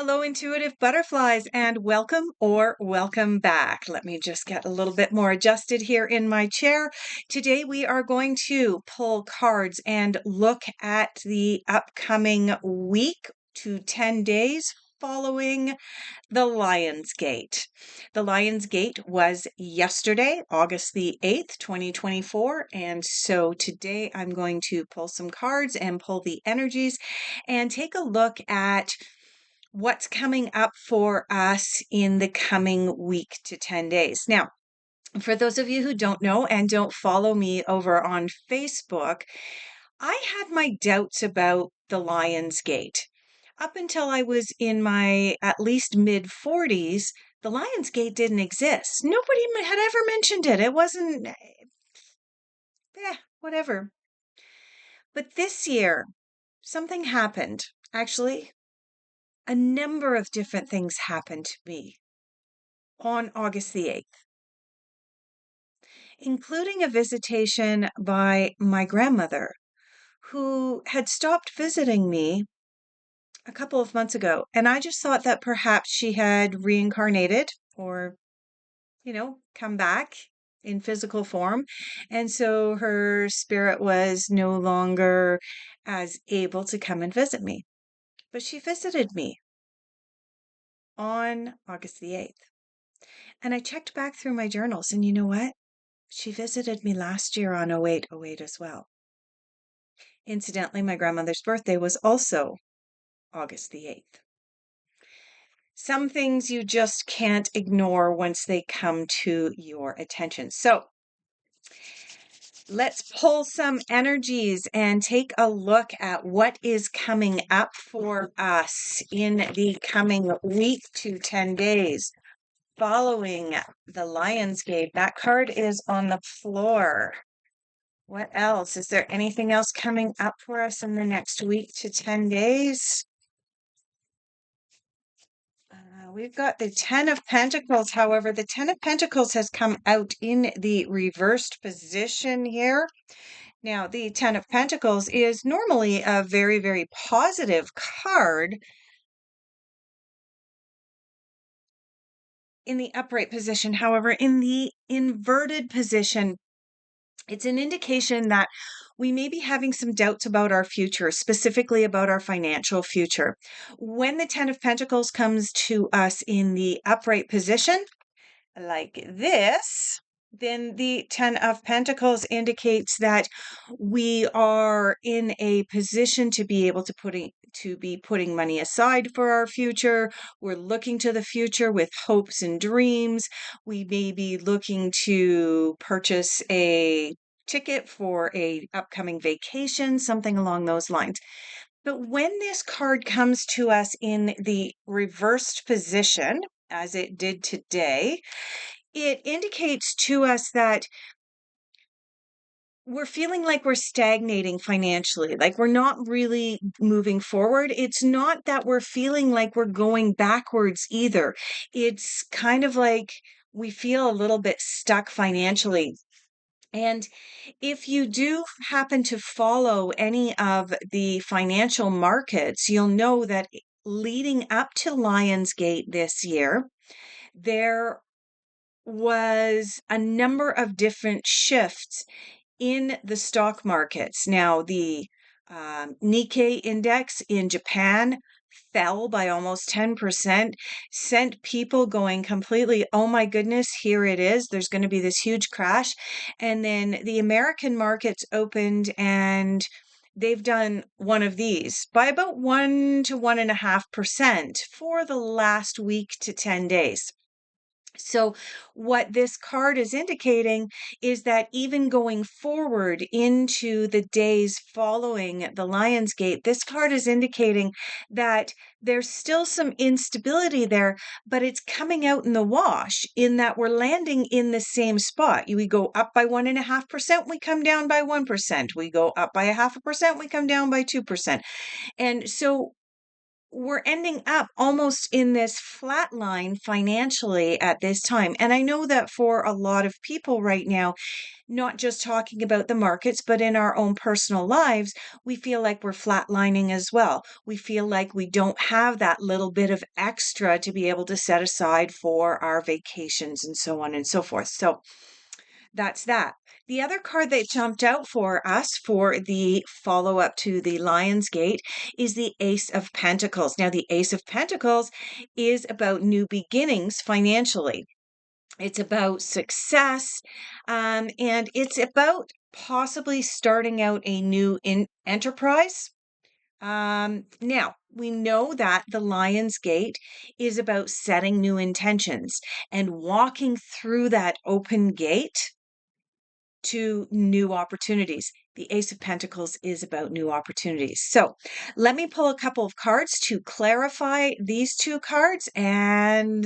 Hello, intuitive butterflies, and welcome or welcome back. Let me just get a little bit more adjusted here in my chair. Today, we are going to pull cards and look at the upcoming week to 10 days following the Lionsgate. The Lionsgate was yesterday, August the 8th, 2024. And so today I'm going to pull some cards and pull the energies and take a look at what's coming up for us in the coming week to 10 days. Now, for those of you who don't know and don't follow me over on Facebook, I had my doubts about the Lionsgate. Up until I was in my at least mid 40s, the Lionsgate didn't exist. Nobody had ever mentioned it. It wasn't, whatever. But this year, something happened. Actually, a number of different things happened to me on August the 8th, including a visitation by my grandmother, who had stopped visiting me a couple of months ago. And I just thought that perhaps she had reincarnated or, come back in physical form. And so her spirit was no longer as able to come and visit me. But she visited me on August the 8th. And I checked back through my journals, and you know what? She visited me last year on 0808 as well. Incidentally, my grandmother's birthday was also August the 8th. Some things you just can't ignore once they come to your attention. So let's pull some energies and take a look at what is coming up for us in the coming week to 10 days following the Lionsgate. That card is on the floor. What else? Is there anything else coming up for us in the next week to 10 days? We've got the Ten of Pentacles. However, the Ten of Pentacles has come out in the reversed position here. Now, the Ten of Pentacles is normally a very, very positive card in the upright position. However, in the inverted position, it's an indication that we may be having some doubts about our future, specifically about our financial future. When the Ten of Pentacles comes to us in the upright position, like this, then the Ten of Pentacles indicates that we are in a position to be able to be putting money aside for our future. We're looking to the future with hopes and dreams. We may be looking to purchase a ticket for a upcoming vacation, something along those lines. But when this card comes to us in the reversed position, as it did today, it indicates to us that we're feeling like we're stagnating financially, like we're not really moving forward. It's not that we're feeling like we're going backwards either. It's kind of like we feel a little bit stuck financially. And if you do happen to follow any of the financial markets, you'll know that leading up to Lionsgate this year, there was a number of different shifts in the stock markets. Now, the Nikkei index in Japan fell by almost 10%, sent people going completely, oh my goodness, here it is. There's going to be this huge crash. And then the American markets opened and they've done one of these by about 1 to 1.5% for the last week to 10 days. So, what this card is indicating is that even going forward into the days following the Lionsgate, this card is indicating that there's still some instability there, but it's coming out in the wash in that we're landing in the same spot. We go up by 1.5%, we come down by 1%. We go up by 0.5%, we come down by 2%. And so, we're ending up almost in this flat line financially at this time. And I know that for a lot of people right now, not just talking about the markets, but in our own personal lives, we feel like we're flatlining as well. We feel like we don't have that little bit of extra to be able to set aside for our vacations and so on and so forth. So that's that. The other card that jumped out for us for the follow up to the Lionsgate is the Ace of Pentacles. Now, the Ace of Pentacles is about new beginnings financially. It's about success, and it's about possibly starting out a new enterprise. Now, we know that the Lion's Gate is about setting new intentions and walking through that open gate to new opportunities. The Ace of Pentacles is about new opportunities. So let me pull a couple of cards to clarify these two cards, and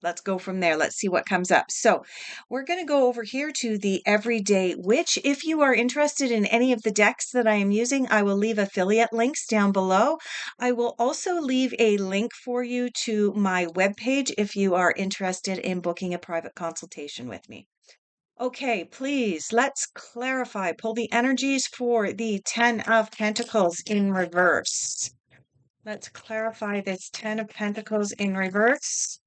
let's go from there. Let's see what comes up. So we're going to go over here to the Everyday Witch. If you are interested in any of the decks that I am using, I will leave affiliate links down below. I will also leave a link for you to my webpage if you are interested in booking a private consultation with me. Okay, please, let's clarify. Pull the energies for the Ten of Pentacles in reverse. Let's clarify this Ten of Pentacles in reverse.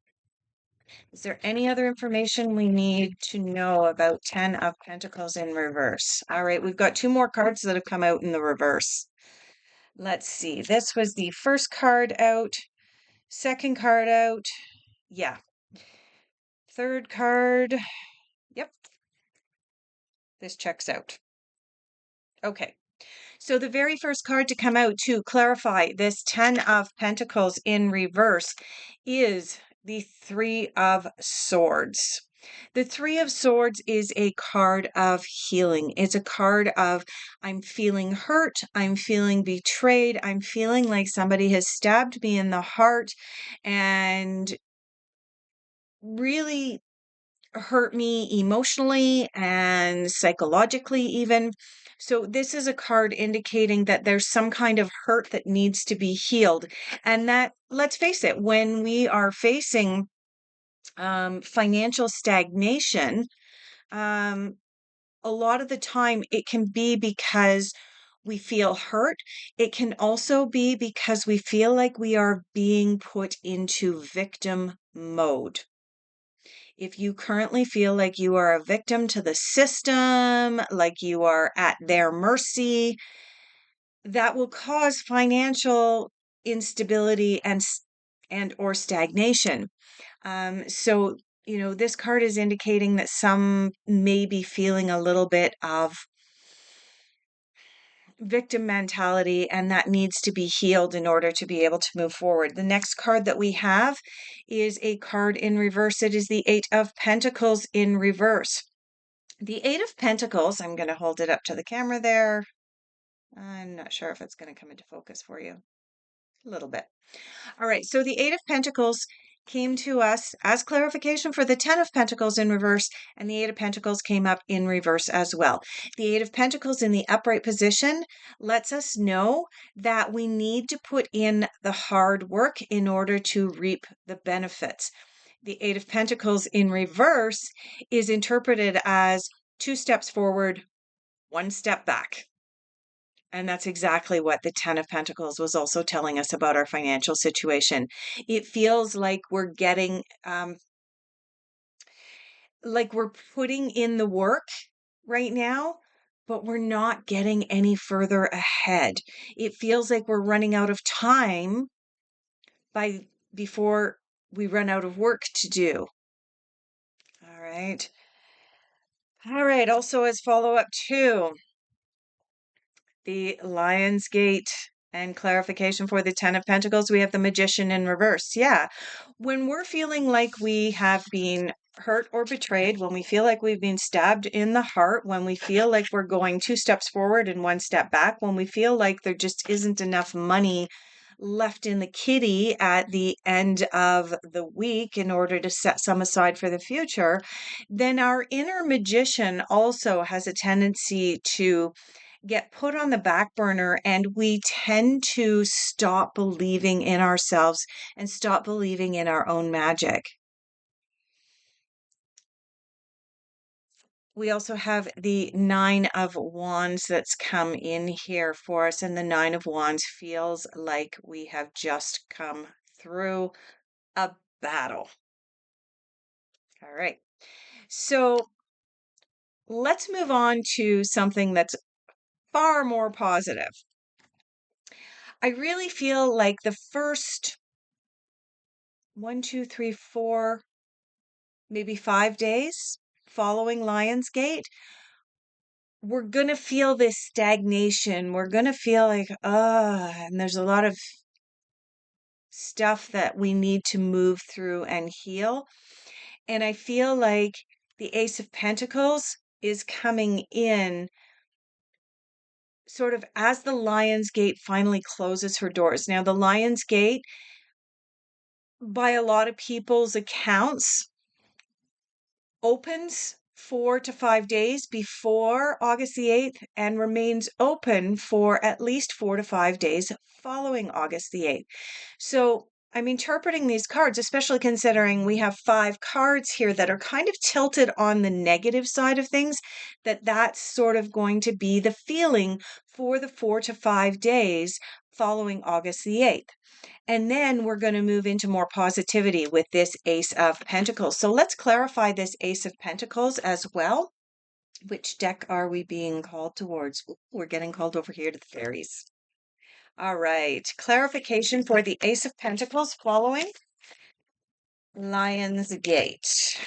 Is there any other information we need to know about Ten of Pentacles in reverse? All right, we've got two more cards that have come out in the reverse. Let's see. This was the first card out, second card out. Yeah. Third card. Yep. This checks out. Okay. So the very first card to come out to clarify this Ten of Pentacles in reverse is the Three of Swords. The Three of Swords is a card of healing. It's a card of I'm feeling hurt, I'm feeling betrayed, I'm feeling like somebody has stabbed me in the heart and really hurt me emotionally and psychologically even. So this is a card indicating that there's some kind of hurt that needs to be healed. And that, let's face it, when we are facing financial stagnation, a lot of the time it can be because we feel hurt. It can also be because we feel like we are being put into victim mode. If you currently feel like you are a victim to the system, like you are at their mercy, that will cause financial instability and or stagnation. So, this card is indicating that some may be feeling a little bit of victim mentality, and that needs to be healed in order to be able to move forward. The next card that we have is a card in reverse. It is the Eight of Pentacles in reverse. The Eight of Pentacles, I'm going to hold it up to the camera there. I'm not sure if it's going to come into focus for you. A little bit. All right, so the Eight of Pentacles came to us as clarification for the Ten of Pentacles in reverse, and the Eight of Pentacles came up in reverse as well. The Eight of Pentacles in the upright position lets us know that we need to put in the hard work in order to reap the benefits. The Eight of Pentacles in reverse is interpreted as 2 steps forward, 1 step back. And that's exactly what the Ten of Pentacles was also telling us about our financial situation. It feels like we're getting, like we're putting in the work right now, but we're not getting any further ahead. It feels like we're running out of time before we run out of work to do. All right. All right. Also, as follow up to the Lionsgate and clarification for the Ten of Pentacles, we have the Magician in reverse. Yeah. When we're feeling like we have been hurt or betrayed, when we feel like we've been stabbed in the heart, when we feel like we're going 2 steps forward and 1 step back, when we feel like there just isn't enough money left in the kitty at the end of the week in order to set some aside for the future, then our inner magician also has a tendency to get put on the back burner, and we tend to stop believing in ourselves and stop believing in our own magic. We also have the Nine of Wands that's come in here for us, and the Nine of Wands feels like we have just come through a battle. All right. So let's move on to something that's far more positive. I really feel like the first 1, 2, 3, 4, maybe 5 days following Lionsgate, we're going to feel this stagnation. We're going to feel like, and there's a lot of stuff that we need to move through and heal. And I feel like the Ace of Pentacles is coming in sort of as the Lionsgate finally closes her doors. Now, the Lionsgate, by a lot of people's accounts, opens 4 to 5 days before August the 8th and remains open for at least 4 to 5 days following August the 8th. So I'm interpreting these cards, especially considering we have 5 cards here that are kind of tilted on the negative side of things, that's sort of going to be the feeling for the 4 to 5 days following August the 8th. And then we're going to move into more positivity with this Ace of Pentacles. So let's clarify this Ace of Pentacles as well. Which deck are we being called towards? We're getting called over here to the fairies. All right. Clarification for the Ace of Pentacles following Lionsgate.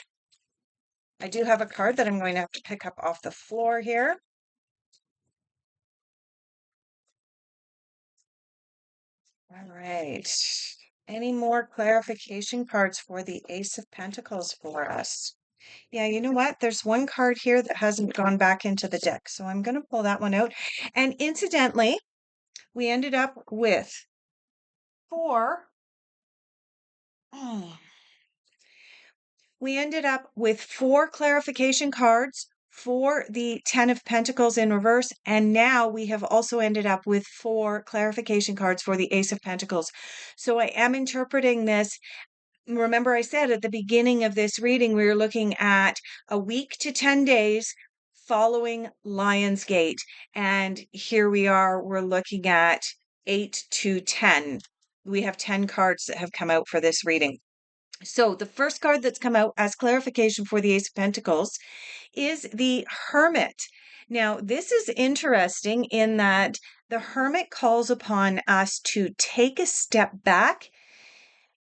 I do have a card that I'm going to have to pick up off the floor here. All right. Any more clarification cards for the Ace of Pentacles for us? Yeah, you know what? There's one card here that hasn't gone back into the deck, so I'm going to pull that one out. And incidentally, we ended up with 4. Oh, we ended up with 4 clarification cards for the 10 of Pentacles in reverse, and now we have also ended up with 4 clarification cards for the Ace of Pentacles. So I am interpreting this. Remember, I said at the beginning of this reading, we were looking at a week to 10 days following Lionsgate. And here we are, we're looking at 8 to 10. We have 10 cards that have come out for this reading. So the first card that's come out as clarification for the Ace of Pentacles is the Hermit. Now, this is interesting in that the Hermit calls upon us to take a step back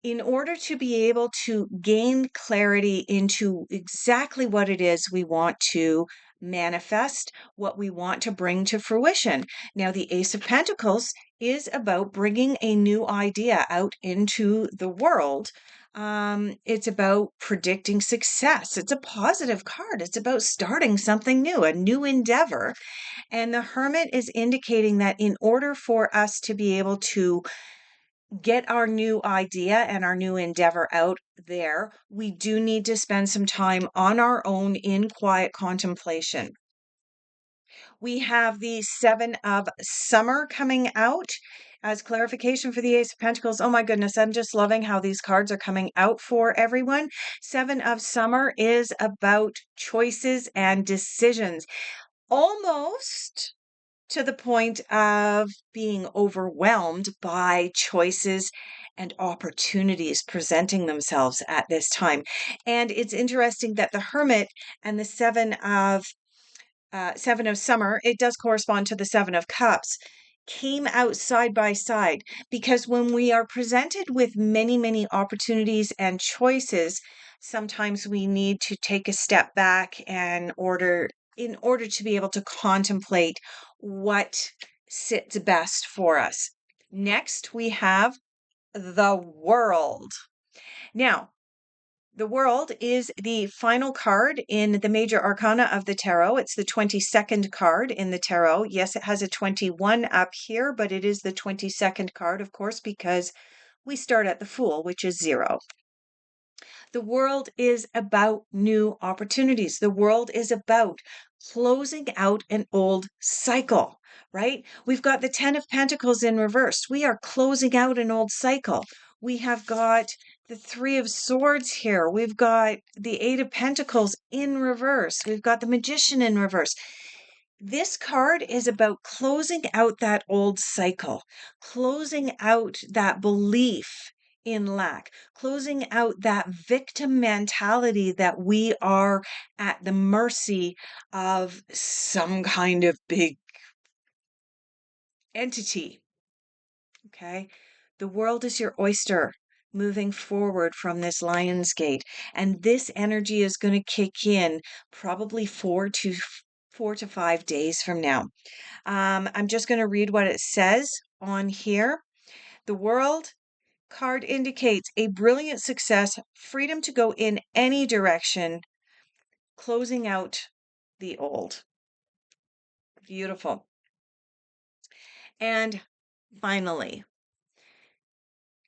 in order to be able to gain clarity into exactly what it is we want to manifest, what we want to bring to fruition. Now, the Ace of Pentacles is about bringing a new idea out into the world. It's about predicting success. It's a positive card. It's about starting something new, a new endeavor. And the Hermit is indicating that in order for us to be able to get our new idea and our new endeavor out there, we do need to spend some time on our own in quiet contemplation. We have the 7 of Summer coming out as clarification for the Ace of Pentacles. Oh my goodness, I'm just loving how these cards are coming out for everyone. 7 of Summer is about choices and decisions. Almost to the point of being overwhelmed by choices and opportunities presenting themselves at this time. And it's interesting that the Hermit and the Seven of Summer, it does correspond to the 7 of Cups, came out side by side, because when we are presented with many, many opportunities and choices, sometimes we need to take a step back and in order to be able to contemplate what sits best for us. Next, we have the World. Now, the World is the final card in the major arcana of the tarot. It's the 22nd card in the tarot. Yes, it has a 21 up here, but it is the 22nd card, of course, because we start at the Fool, which is 0. The World is about new opportunities. The World is about closing out an old cycle, right? We've got the 10 of Pentacles in reverse. We are closing out an old cycle. We have got the 3 of Swords here. We've got the 8 of Pentacles in reverse. We've got the Magician in reverse. This card is about closing out that old cycle, closing out that belief in lack, closing out that victim mentality that we are at the mercy of some kind of big entity. Okay. The world is your oyster moving forward from this Lionsgate. And this energy is going to kick in probably 4 to 5 days from now. I'm just going to read what it says on here. The world card indicates a brilliant success, freedom to go in any direction, closing out the old. Beautiful. And finally,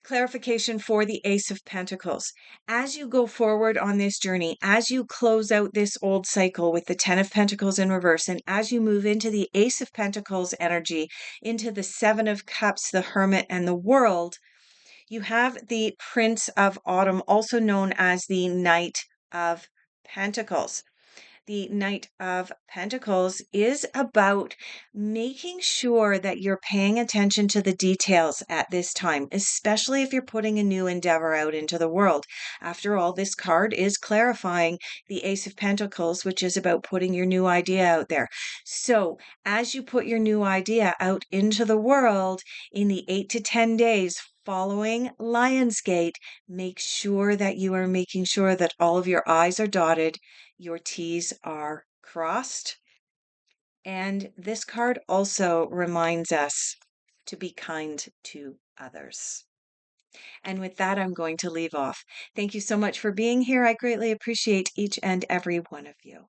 clarification for the Ace of Pentacles. As you go forward on this journey, as you close out this old cycle with the 10 of Pentacles in reverse, and as you move into the Ace of Pentacles energy, into the 7 of Cups, the Hermit, and the World, you have the Prince of Autumn, also known as the Knight of Pentacles. The Knight of Pentacles is about making sure that you're paying attention to the details at this time, especially if you're putting a new endeavor out into the world. After all, this card is clarifying the Ace of Pentacles, which is about putting your new idea out there. So, as you put your new idea out into the world in the 8 to 10 days following Lionsgate, make sure that you are making sure that all of your I's are dotted, your T's are crossed. And this card also reminds us to be kind to others. And with that, I'm going to leave off. Thank you so much for being here. I greatly appreciate each and every one of you.